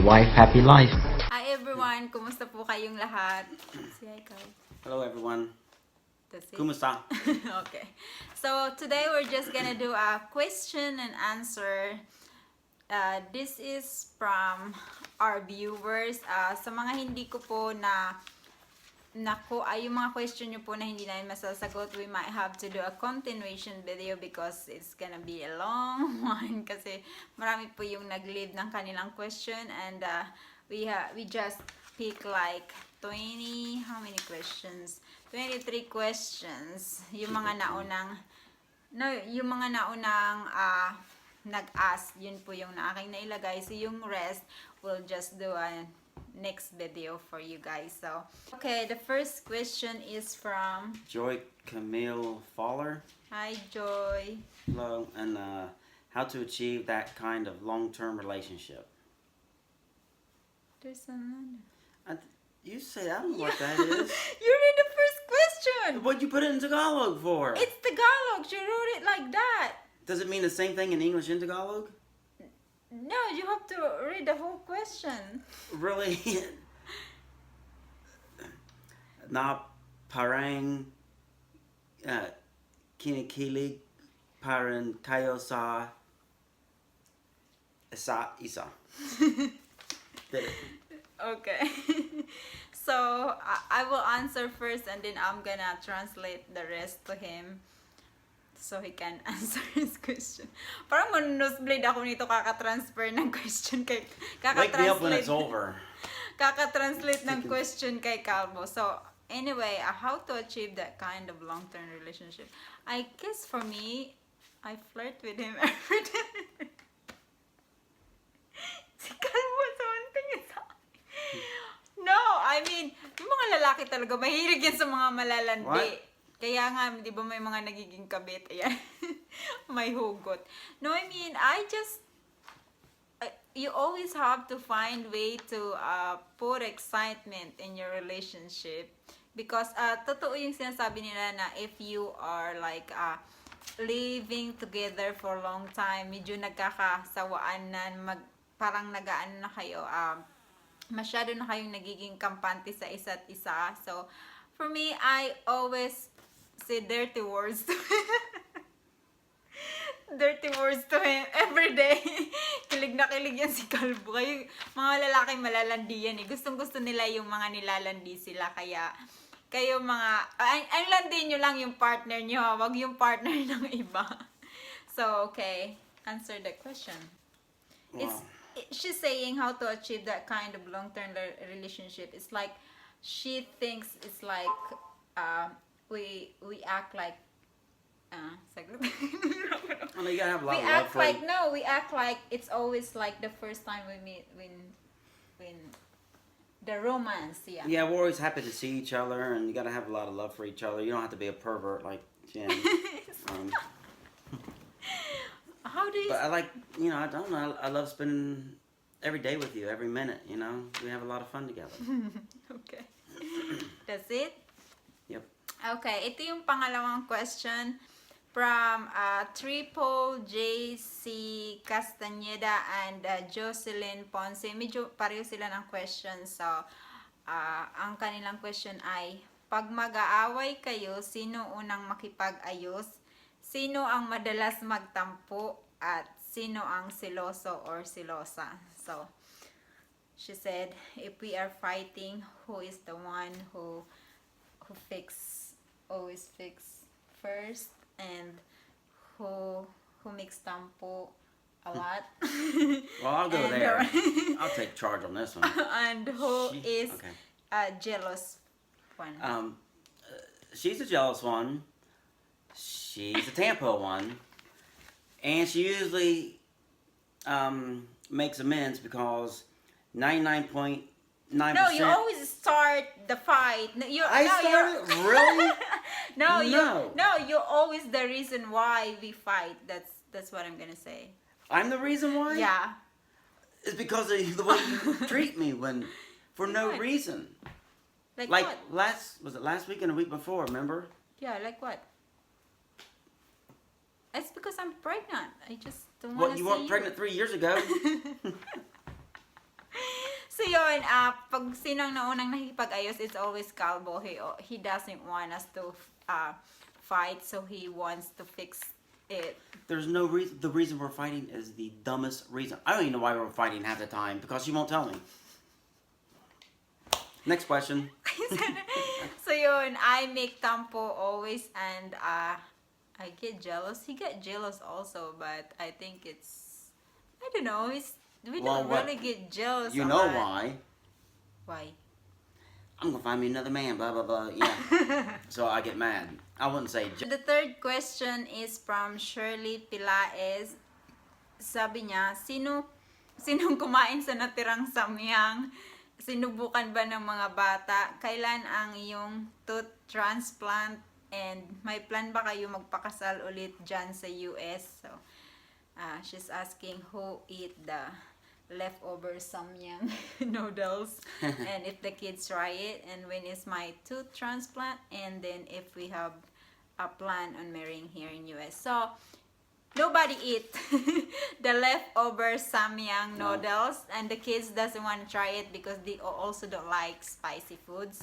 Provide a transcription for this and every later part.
happy wife, happy life. Hi everyone! Kumusta po kayong lahat? Say hi, Carl. Hello everyone. That's it. Kumusta? Okay. So today we're just gonna do a question and answer. This is from our viewers. Sa mga hindi ko po yung mga question nyo po na hindi namin masasagot, we might have to do a continuation video because it's gonna be a long one kasi marami po yung nag-leave ng kanilang question and we just pick like 20, how many questions? 23 questions. Yung mga naunang nag-ask, yun po yung na aking nailagay. So yung rest, we'll just do a next video for you guys. So, okay, the first question is from Joy Camille Faller. Hi, Joy. Hello, and how to achieve that kind of long-term relationship. There's another. You say, I don't know what that is. You read the first question. What'd you put it in Tagalog for? It's Tagalog. You wrote it like that. Does it mean the same thing in English and Tagalog? No, you have to read the whole question. Really? Na parang kinikilig parang kayo sa isa. Did it? Okay. So, I will answer first and then I'm gonna translate the rest to him so he can answer his question. Parang nosebleed ako nito kaka-transfer ng question kay Wake me up when it's over. Kaka-translate ng question kay Kalbo. So, anyway, how to achieve that kind of long-term relationship? I guess for me, I flirt with him every day. Si Kalbo, something is happening. No, I mean, yung mga lalaki talaga, mahilig yan sa mga malalandi. What? Kaya nga, di ba may mga nagiging kabit? Ayan. May hugot. No, I mean, you always have to find way to put excitement in your relationship. Because, totoo yung sinasabi nila na if you are like, living together for a long time, medyo nagkakasawaan na, parang nagaan na kayo, masyado na kayong nagiging kampante sa isa't isa. So, for me, I always say dirty words to him every day. Kilig na kilig yan si Kalbo. Kayo, mga lalaki malalandi yan eh. Gustong-gusto nila yung mga nilalandi sila. Kaya, kayo mga, ang landi nyo lang yung partner nyo. Wag yung partner ng iba. So, okay. Answer the question. Wow. She's saying how to achieve that kind of long-term relationship. It's like, she thinks it's like, we act like Well, you gotta have a lot we of love act for like no we act like it's always like the first time we meet when the romance. Yeah, we're always happy to see each other, and you gotta have a lot of love for each other. You don't have to be a pervert like Jen. How do you But I like, I don't know. I love spending every day with you, every minute. We have a lot of fun together. Okay. That's it. Yep. Okay, ito yung pangalawang question from Triple JC Castaneda and Jocelyn Ponce. Medyo pareho sila ng question. So, ang kanilang question ay, pag mag-aaway kayo, sino unang makipag-ayos? Sino ang madalas magtampo? At sino ang siloso or silosa? So, she said, if we are fighting, who is the one who always fix first, and who makes tampo a lot? Well, I'll go there. I'll take charge on this one. And who is a jealous one? She's a jealous one. She's a tampo one. And she usually makes amends because 99.9%. No, you always start the fight. Really? No, you're always the reason why we fight. That's what I'm gonna say. I'm the reason why? Yeah. It's because of the way you treat me for no What? reason. Like what? Was it last week and the week before, remember? Yeah, like what? It's because I'm pregnant. I just don't want to see You weren't pregnant 3 years ago. So yun, pag sinong naunang nakikipag-ayos, it's always Kalbo. He doesn't want us to fight, so he wants to fix it. There's no reason. The reason we're fighting is the dumbest reason. I don't even know why we're fighting half the time because you won't tell me. Next question. So yun, I make tampo always, and I get jealous. He get jealous also, but I think it's, I don't know. We Well, don't what- really get jealous. You a know lot. why? Why? I'm gonna find me another man. Blah blah blah. Yeah. So I get mad. I wouldn't say. The third question is from Shirley Pilaes. Sabi niya, sinong kumain sa natirang samyang? Sinubukan ba ng mga bata? Kailan ang iyong tooth transplant? And may plan ba kayo magpakasal ulit dyan sa US? So, she's asking who eat the leftover samyang noodles and if the kids try it, and when is my tooth transplant, and then if we have a plan on marrying here in US. So, nobody eat the leftover samyang No. noodles, and the kids doesn't want to try it because they also don't like spicy foods.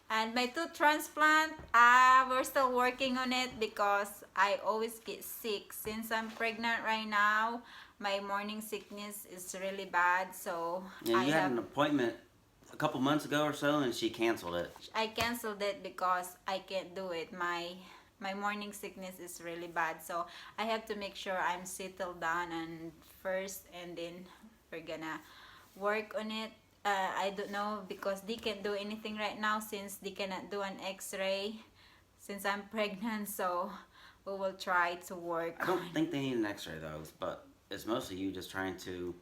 And my tooth transplant, we're still working on it because I always get sick. Since I'm pregnant right now, my morning sickness is really bad. So Yeah, you had an appointment a couple months ago or so, and she canceled it. I canceled it because I can't do it. My morning sickness is really bad. So I have to make sure I'm settled down and first, and then we're gonna work on it. I don't know because they can't do anything right now since they cannot do an x-ray since I'm pregnant. So we will try to work. I don't think they need an X-ray though, but it's mostly you just trying to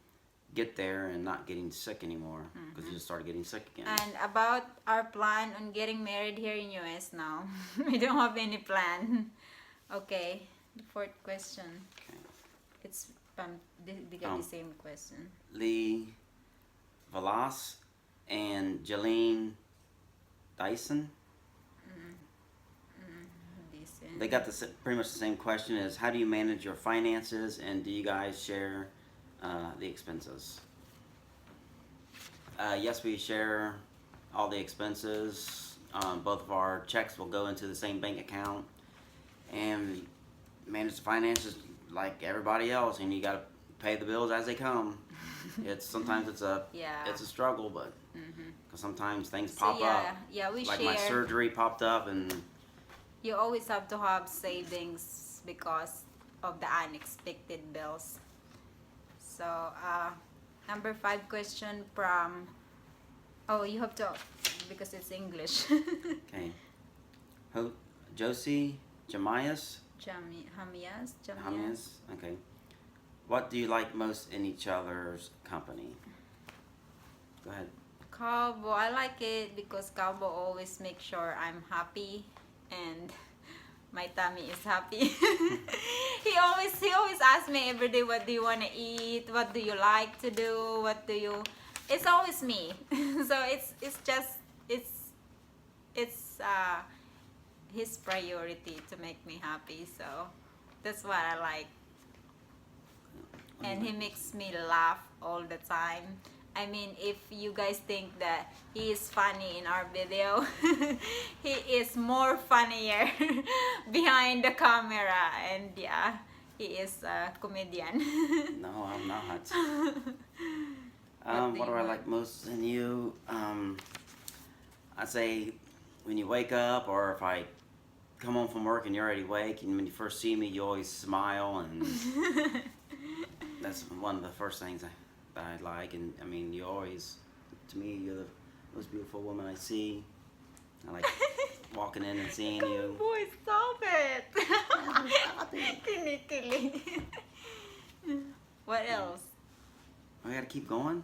get there and not getting sick anymore because you just started getting sick again. And about our plan on getting married here in US now, we don't have any plan. Okay, the fourth question. Okay. It's they got the same question. Lee Velas and Jeline Dyson. Decent. They got pretty much the same question: is how do you manage your finances, and do you guys share the expenses? Yes, we share all the expenses. Both of our checks will go into the same bank account, and we manage the finances like everybody else. And you got to pay the bills as they come. Sometimes it's a struggle, but because sometimes things pop up. Yeah, we like share. my surgery popped up, and You always have to have savings because of the unexpected bills. So, number 5 question from. Oh, you have to because it's English. okay. Josie Jamias. Hamias. Okay. What do you like most in each other's company? Go ahead. KALBO, I like it because KALBO always makes sure I'm happy and my tummy is happy. he always asks me every day, what do you want to eat? What do you like to do? It's always me. So it's his priority to make me happy. So that's what I like. And he makes me laugh all the time. I mean, if you guys think that he is funny in our video, he is more funnier behind the camera. And yeah, he is a comedian. No, I'm not. What do I like most in you? I'd say when you wake up, or if I come home from work and you're already awake, and when you first see me, you always smile, and that's one of the first things that I like. And I mean, you always, to me, you're the most beautiful woman I see. I like walking in and seeing you. Boy, stop it! Kinikili. What else? I gotta keep going.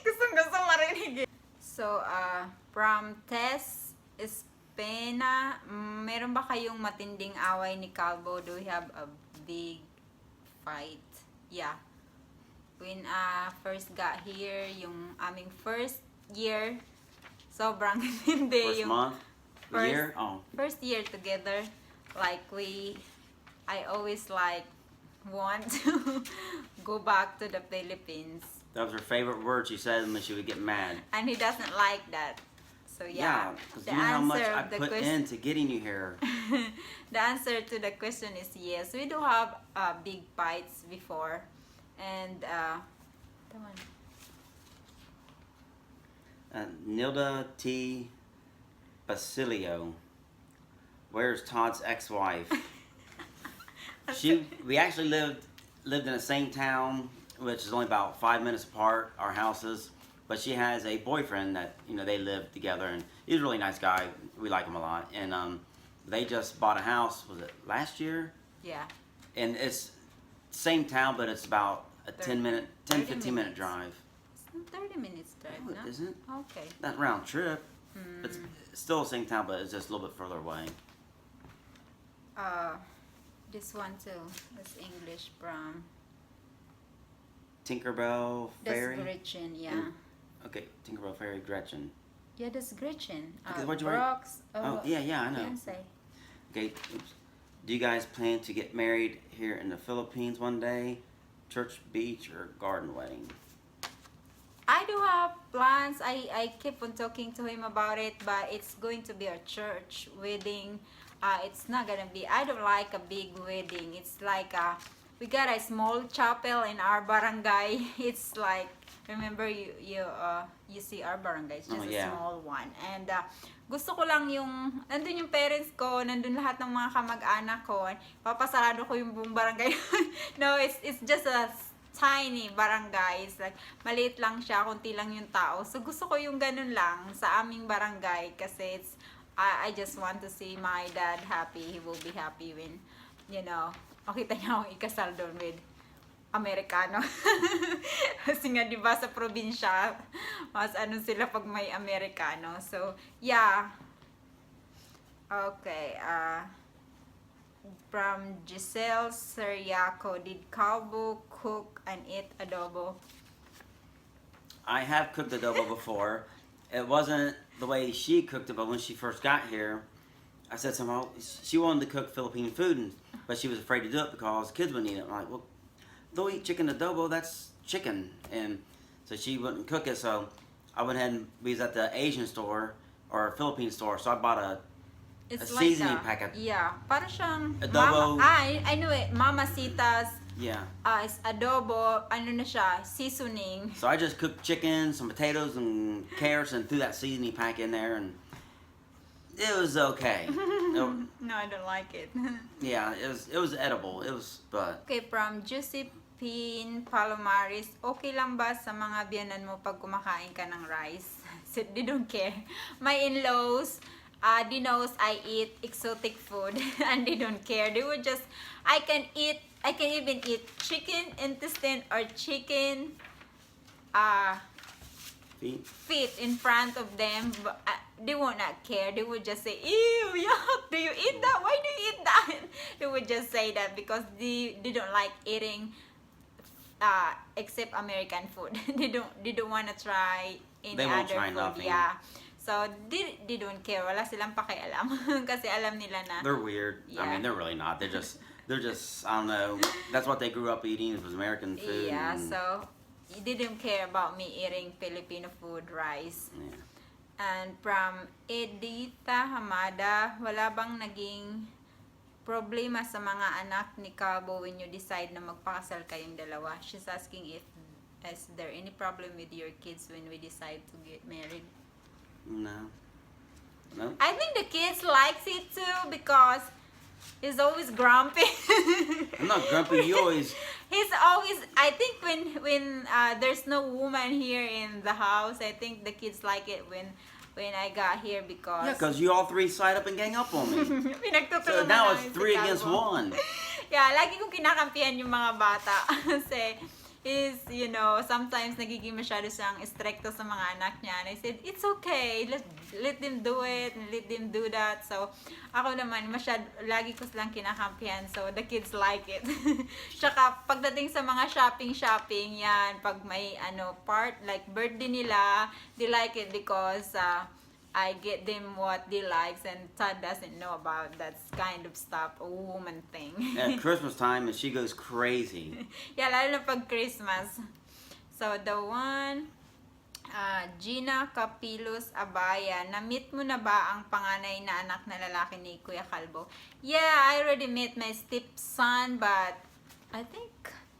Gusto marinig. So, from Tess Espena, meron ba kayong matinding away ni KALBO? Do we have a big fight? Yeah. When first got here, yung aming first year, sobrang hindi First yung month? first- Year? Oh. first year together. Like I always like want to go back to the Philippines That was her favorite word she said when she would get mad. And he doesn't like that. So yeah, Because the you know how much answer I of the put question, into getting you here. the answer to the question is yes. We do have big fights before, and that one. Nilda T. Basilio. Where's Todd's ex-wife? We actually lived in the same town, which is only about 5 minutes apart, our houses. But she has a boyfriend that, they live together, and he's a really nice guy. We like him a lot. And they just bought a house, was it last year? Yeah. And it's same town, but it's about a 10, 15 minute drive. It's not 30 minutes drive, No, no? it isn't. Okay. Not round trip. It's still the same town, but it's just a little bit further away. This one too. That's English from. Tinkerbell Fairy? That's Gretchen, yeah. Okay, Tinkerbell Fairy, Gretchen. Yeah, that's Gretchen. Okay, what'd you write? Brooks. Yeah, I know. Fiance. Okay, oops. Do you guys plan to get married here in the Philippines one day? Church, beach, or garden wedding? I do have plans. I keep on talking to him about it, but it's going to be a church wedding. It's not gonna be. I don't like a big wedding. It's like we got a small chapel in our barangay. It's like, remember you see our barangay. It's just a small one. And gusto ko lang yung nandun yung parents ko, nandun lahat ng mga kamag-anak ko. Papasarado ko yung buong barangay. No, it's just a tiny barangay. It's like, maliit lang siya, konti lang yung tao. So, gusto ko yung ganun lang sa aming barangay kasi I just want to see my dad happy. He will be happy when, makita niya akong ikasal doon with Amerikano. Kasi nga, diba, sa probinsya, mas sila pag may Amerikano. So, yeah. Okay, from Giselle Seriaco, did KALBO cook and eat adobo? I have cooked adobo before. It wasn't the way she cooked it, but when she first got here, I said somehow she wanted to cook Filipino food, but she was afraid to do it because kids wouldn't eat it. I'm like, well, they'll eat chicken adobo, that's chicken. And so she wouldn't cook it, so I went ahead and we was at the Asian store or Philippine store, so I bought a seasoning packet. Yeah, para siyang Adobo. I knew it. Mamacita's. Yeah. It's adobo, na siya, seasoning. So I just cooked chicken, some potatoes, and carrots, and threw that seasoning pack in there, and it was okay. No, I don't like it. Yeah, it was edible. But Okay, from Josephine Palomares, okay lang ba sa mga biyanan mo pag kumakain ka ng rice? So, they don't care. My in-laws, they knows I eat exotic food and they don't care. They would just, I can even eat chicken intestine or chicken feet in front of them, but they would not care. They would just say, ew, yuck, do you eat that? Why do you eat that? They would just say that because they don't like eating except American food. they don't want to try any other food. Nothing. Yeah. So, they don't care. Wala silang pakialam. Kasi alam nila na. They're weird. Yeah. I mean, they're really not. They're just, I don't know. That's what they grew up eating, was American food. Yeah, so, they didn't care about me eating Filipino food, rice. Yeah. And from Edita Hamada, wala bang naging problema sa mga anak ni KALBO when you decide na magpakasal kayong dalawa? She's asking if is there any problem with your kids when we decide to get married? No. I think the kids likes it too because he's always grumpy. I'm not grumpy. You always. He's always. I think when there's no woman here in the house, I think the kids like it when I got here because. Yeah, because you all three side up and gang up on me. So Pinagtutulungan now namin it's si 3 against KALBO. 1. Yeah, lagi kong kinakampihan yung mga bata. Kasi, sometimes nagiging masyado siyang stricto sa mga anak niya. And I said, it's okay. Let them do it. And let them do that. So, ako naman, lagi ko silang kinakampihan. So, the kids like it. Tsaka, pagdating sa mga shopping, yan, pag may, part, like birthday nila, they like it because, I get them what they likes and Todd doesn't know about that kind of stuff, a woman thing. At Christmas time, and she goes crazy. Yeah, lalo na pag Christmas. So, the one, Gina Capilus Abaya, na-meet mo na ba ang panganay na anak na lalaki ni Kuya Kalbo? Yeah, I already met my stepson, but I think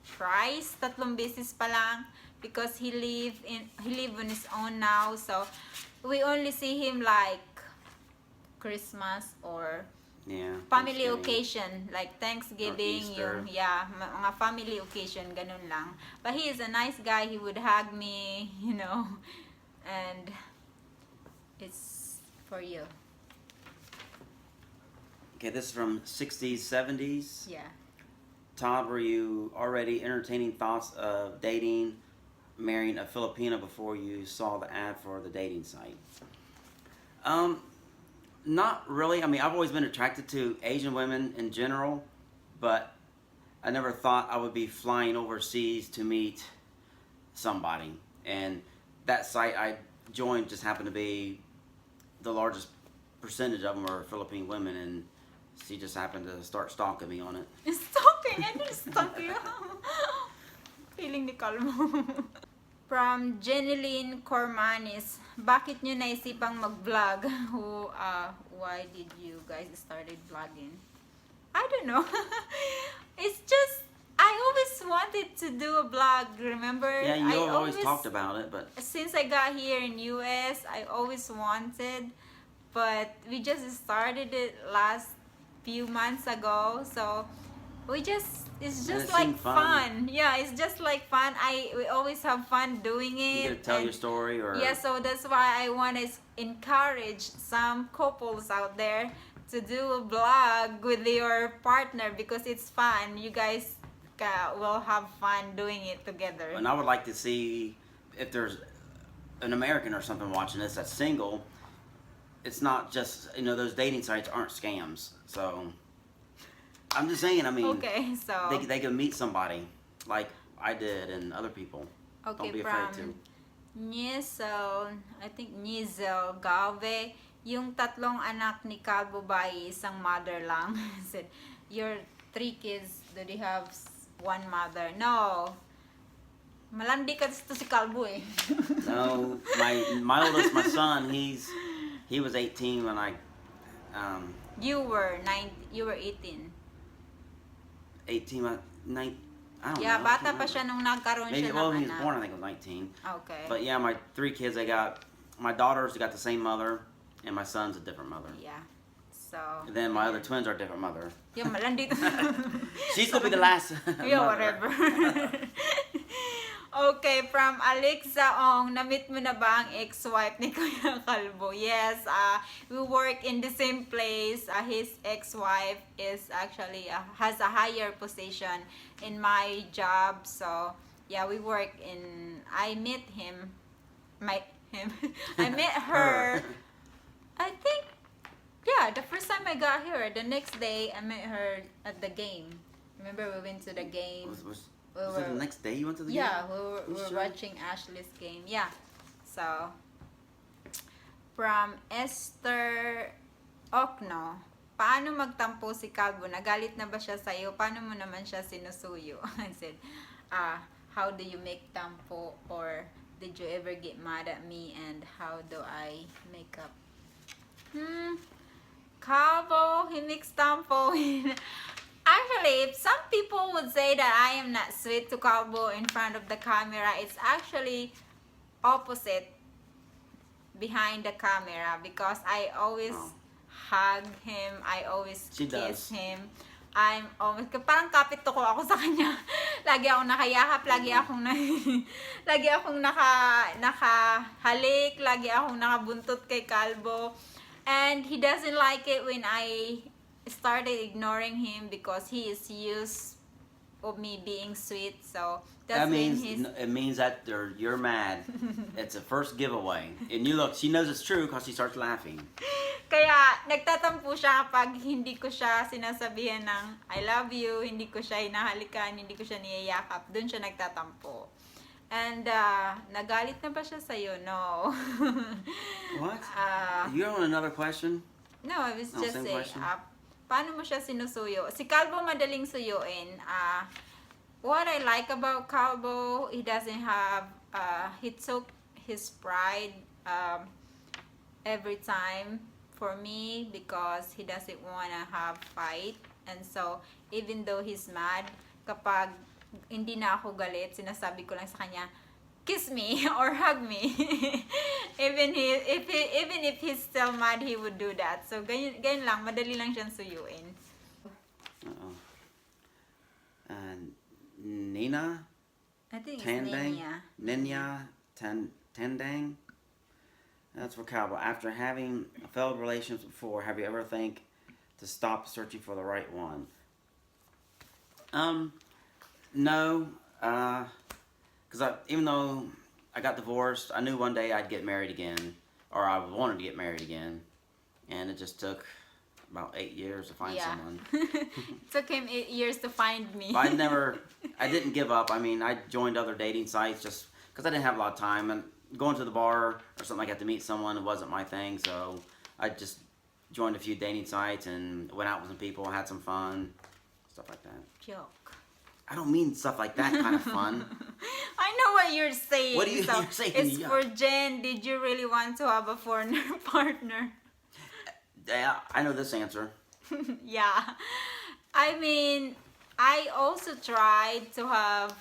thrice, 3 beses pa lang, because he live on his own now, so we only see him like Christmas or family occasion, like Thanksgiving, yung, mga family occasion, ganun lang. But he is a nice guy. He would hug me, and it's for you. Okay, this is from 60s, 70s. Yeah. Todd, were you already entertaining thoughts of dating, marrying a Filipina before you saw the ad for the dating site? Not really. I mean, I've always been attracted to Asian women in general, but I never thought I would be flying overseas to meet somebody. And that site I joined just happened to be the largest percentage of them are Philippine women, and she just happened to start stalking me on it. Stalking? I didn't stalk you. Feeling ni Kalmo. From Genalyn Cormanis, bakit nyo naisipang mag-vlog? Why did you guys started vlogging? I don't know. It's just, I always wanted to do a vlog, remember? Yeah, you always talked about it, but since I got here in US, I always wanted, but we just started it last few months ago, so it's just like fun. Yeah, it's just like fun. We always have fun doing it. You get to tell your story, or yeah, so that's why I want to encourage some couples out there to do a vlog with your partner, because it's fun. You guys will have fun doing it together. And I would like to see if there's an American or something watching this that's single. It's not just, those dating sites aren't scams. So I'm just saying, I mean, okay, so they can meet somebody like I did and other people. Okay, don't be afraid to. I think Nizel Galve, yung 3 anak ni Kalbo ba isang mother lang? Said, your 3 kids, do they have 1 mother? No. Malandi ka to si Kalbo eh. No, my oldest, my son, he was 18 when I You were 18. 18, 9, I don't Yeah, know. bata pa siya nung nagkaroon siya ng Well, he was anak. born, I think, was 19. Okay. But yeah, my 3 kids, my daughters got the same mother, and my son's a different mother. Yeah. So. And then my other twins are a different mother. Yung malandi. She's gonna be the last. Yeah, mother. whatever. Okay, from Alexa Ong, na-meet mo na ba ang ex-wife ni Kuya Kalbo? Yes, we work in the same place. His ex-wife is actually has a higher position in my job. So, yeah, we work in. I met him. I met her. I think, yeah, the first time I got here. The next day, I met her at the game. Remember, we went to the game. Was it the next day you went to the game? Yeah, we were watching Ashley's game. Yeah. So, from Esther Okno, paano magtampo si Kalbo? Nagalit na ba siya sa'yo? Paano mo naman siya sinusuyo? I said, how do you make tampo? Or did you ever get mad at me? And how do I make up? Kalbo, he makes tampo. Actually, some people would say that I am not sweet to Kalbo in front of the camera. It's actually opposite behind the camera, because I always hug him. I always kiss him. I'm always, parang kapit ko ako sa kanya. Lagi akong nakayakap, lagi akong nakahalik, lagi akong nakabuntot kay Kalbo. And he doesn't like it when I started ignoring him, because he is used of me being sweet. So that means it means that you're mad. It's a first giveaway, and she knows it's true because she starts laughing. Kaya nagtatampo siya kapag hindi ko siya sinasabihan ng I love you, hindi ko siya hinahalikan, hindi ko siya niyayakap. Doon siya nagtatampo. And nagalit na ba siya sa'yo? No. What? You on another question? No, I was just saying. Paano mo siya sinusuyo? Si Kalbo madaling suyuin. what I like about KALBO, he doesn't have, he took his pride every time for me because he doesn't want to have fight. And so, even though he's mad, kapag hindi na ako galit, sinasabi ko lang sa kanya, kiss me or hug me. Even if he's still mad, he would do that. So, ganyan lang, madali lang siyang suyuin. Uh-oh. Nina? I think it's Tandang? Nina. Ninya? Tandang? That's for KALBO. After having failed relations before, have you ever think to stop searching for the right one? No. Because even though I got divorced, I knew one day I'd get married again. Or I wanted to get married again. And it just took about 8 years to find someone. It took him 8 years to find me. But I didn't give up. I mean, I joined other dating sites just because I didn't have a lot of time. And going to the bar or something like that to meet someone, it wasn't my thing. So I just joined a few dating sites and went out with some people, had some fun, stuff like that. Joke. I don't mean stuff like that kind of fun. I know what you're saying. What are you So, saying? it's Yeah. for Jen. Did you really want to have a foreigner partner? Yeah, I know this answer. Yeah. I mean, I also tried to have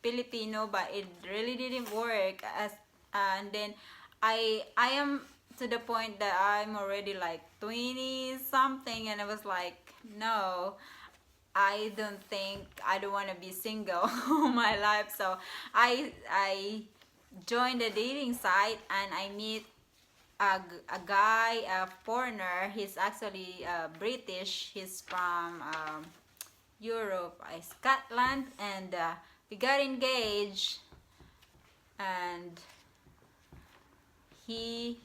Filipino, but it really didn't work. And then I am to the point that I'm already like 20 something, and I was like, no, I don't want to be single all my life. So I joined a dating site and I meet a guy, a foreigner. He's actually British. He's from Europe, Scotland, and we got engaged. And he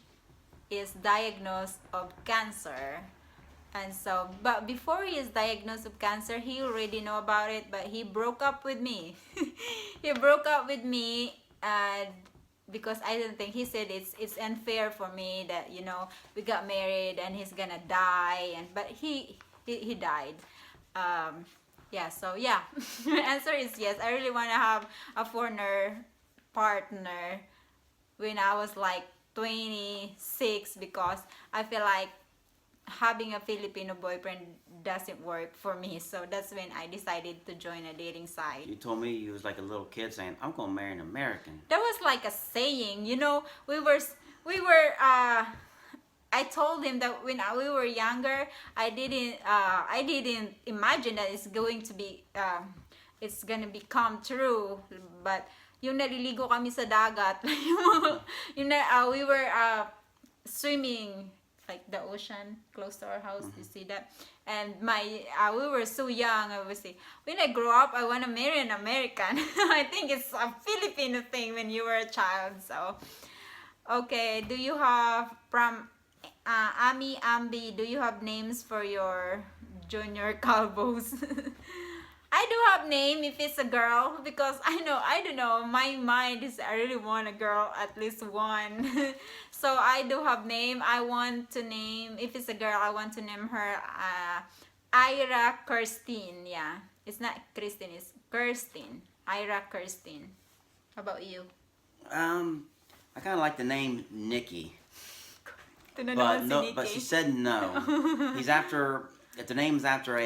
is diagnosed of cancer. And so, but before he is diagnosed with cancer, he already know about it, but he broke up with me. He broke up with me because I didn't think, he said it's unfair for me that, you know, we got married and he's gonna die, but he died. Yeah, so yeah. The answer is yes. I really want to have a foreigner partner when I was like 26 because I feel like having a Filipino boyfriend doesn't work for me. So that's when I decided to join a dating site. You told me you was like a little kid saying, I'm going to marry an American. That was like a saying, you know, I told him that when we were younger, I didn't imagine that it's gonna become true. But yung naliligo kami sa dagat, we were swimming like the ocean close to our house. You see that? And we were so young. I was say, when I grow up, I want to marry an American. I think it's a Filipino thing when you were a child. So, okay. Do you have from Ami Ambi? Do you have names for your junior KALBOs? I do have name if it's a girl because I don't know, my mind is I really want a girl, at least one. So I do have name. I want to name, if it's a girl, I want to name her Ira Kirstine. Yeah, it's not Christine, it's Kirstine. Ira Kirstine. How about you? I kind of like the name Nikki. But no, but she said no. If the name's after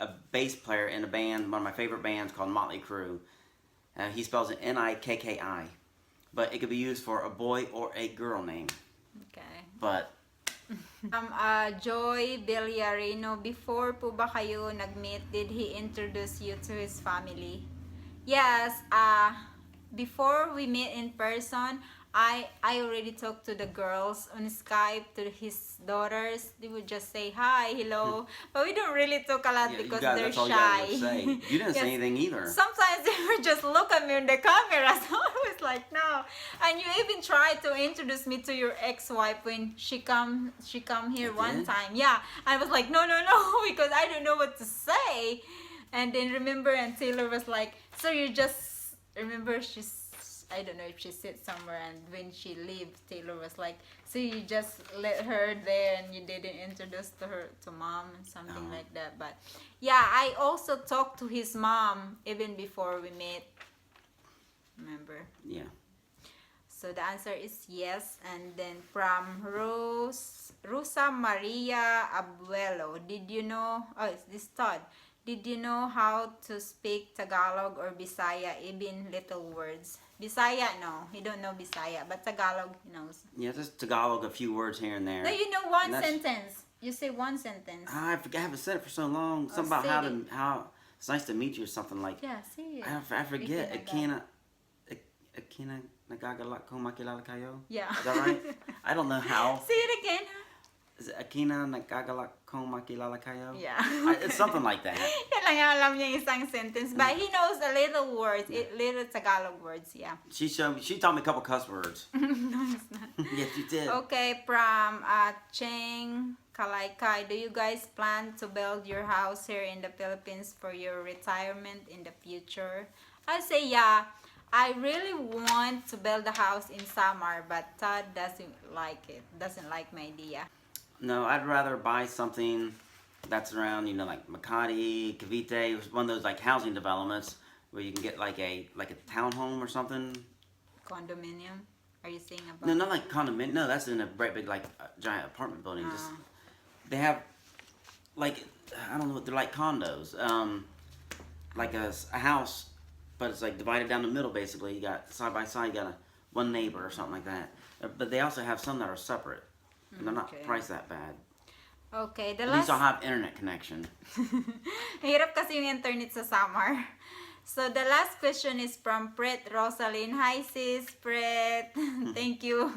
a bass player in a band, one of my favorite bands called Motley Crue. He spells it Nikki, but it could be used for a boy or a girl name. Okay. But Joy Villarino, before po ba kayo nag-meet, did he introduce you to his family? Yes, before we meet in person, I already talked to the girls on Skype, to his daughters. They would just say hi, hello, but we don't really talk a lot because they're shy. You didn't say anything either. Sometimes they would just look at me on the camera, so I was like, no. And you even tried to introduce me to your ex-wife when she come here one time. Yeah, I was like, no, because I don't know what to say. And then remember, and Taylor was like, so you just remember I don't know if she sits somewhere, and when she leaves, Taylor was like, so you just let her there and you didn't introduce to her to mom and something like that. But yeah, I also talked to his mom even before we met. Remember? Yeah. So the answer is yes. And then from Rosa Maria Abuelo, did you know, oh, it's this Todd. Did you know how to speak Tagalog or Bisaya, even little words? Bisaya, no. He don't know Bisaya, but Tagalog, he knows. Yeah, just Tagalog, a few words here and there. No, you know one sentence. You say one sentence. I forget, I haven't said it for so long. Something about how it's nice to meet you or something like. Yeah, say it. I forget. Akina nagagalak ko makilala kayo. Yeah. Is that right? I don't know how. Say it again. Is it Akina nagagalak ko makilala kayo? Yeah. It's something like that. Yan lang yung alam niya isang sentence. But he knows a little words, little Tagalog words, yeah. She taught me a couple cuss words. No, it's not. Yes, you did. Okay, from Cheng Kalaikai, do you guys plan to build your house here in the Philippines for your retirement in the future? I'll say yeah. I really want to build a house in Samar, but Todd doesn't like it. Doesn't like my idea. No, I'd rather buy something that's around, like Makati, Cavite, one of those like housing developments where you can get like a townhome or something. Condominium? Are you saying about? No, not like condominium. No, that's in a great big like giant apartment building. Just they have like I don't know what they're like condos. Like a house, but it's like divided down the middle basically. You got side by side. You got one neighbor or something like that. But they also have some that are separate. And they're not priced that bad. Okay, At least I'll have internet connection. Hirap kasi yung internet sa summer. So the last question is from Pret Rosaline. Hi sis, Pret. Thank you.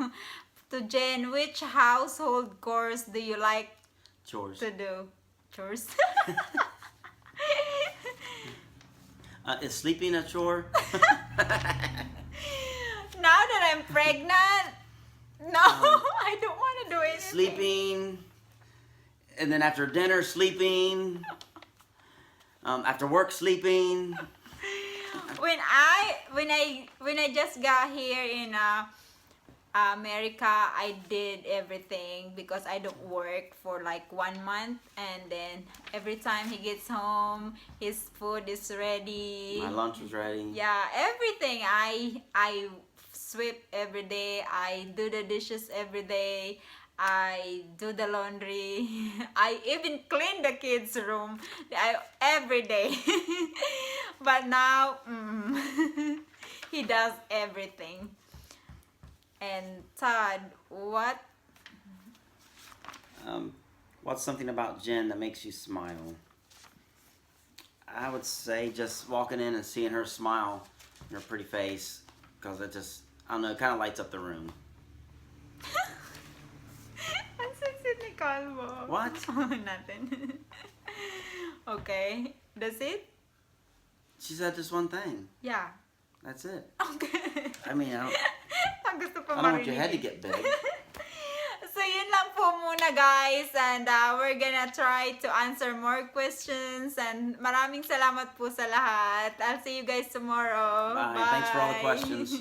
To Jen, which household chores do you like Chores. to do? Chores? Is sleeping a chore? Now that I'm pregnant, no, I don't want to do anything. Sleeping, and then after dinner, sleeping. After work, sleeping. When I just got here in America, I did everything because I don't work for like 1 month, and then every time he gets home, his food is ready. My lunch was ready. Yeah, everything. I sweep every day. I do the dishes every day. I do the laundry. I even clean the kids' room every day. But now, he does everything. And Todd, what's something about Jen that makes you smile? I would say just walking in and seeing her smile in her pretty face, because it just, I don't know, it kind of lights up the room. Ang sexy ni KALBO. What? Oh, nothing. Okay, that's it? She said just one thing. Yeah. That's it. Okay. I mean, I Gusto pa don't want your marinig head to eh. get big. So yun lang po muna guys, and we're gonna try to answer more questions, and maraming salamat po sa lahat. I'll see you guys tomorrow. Bye. Thanks for all the questions.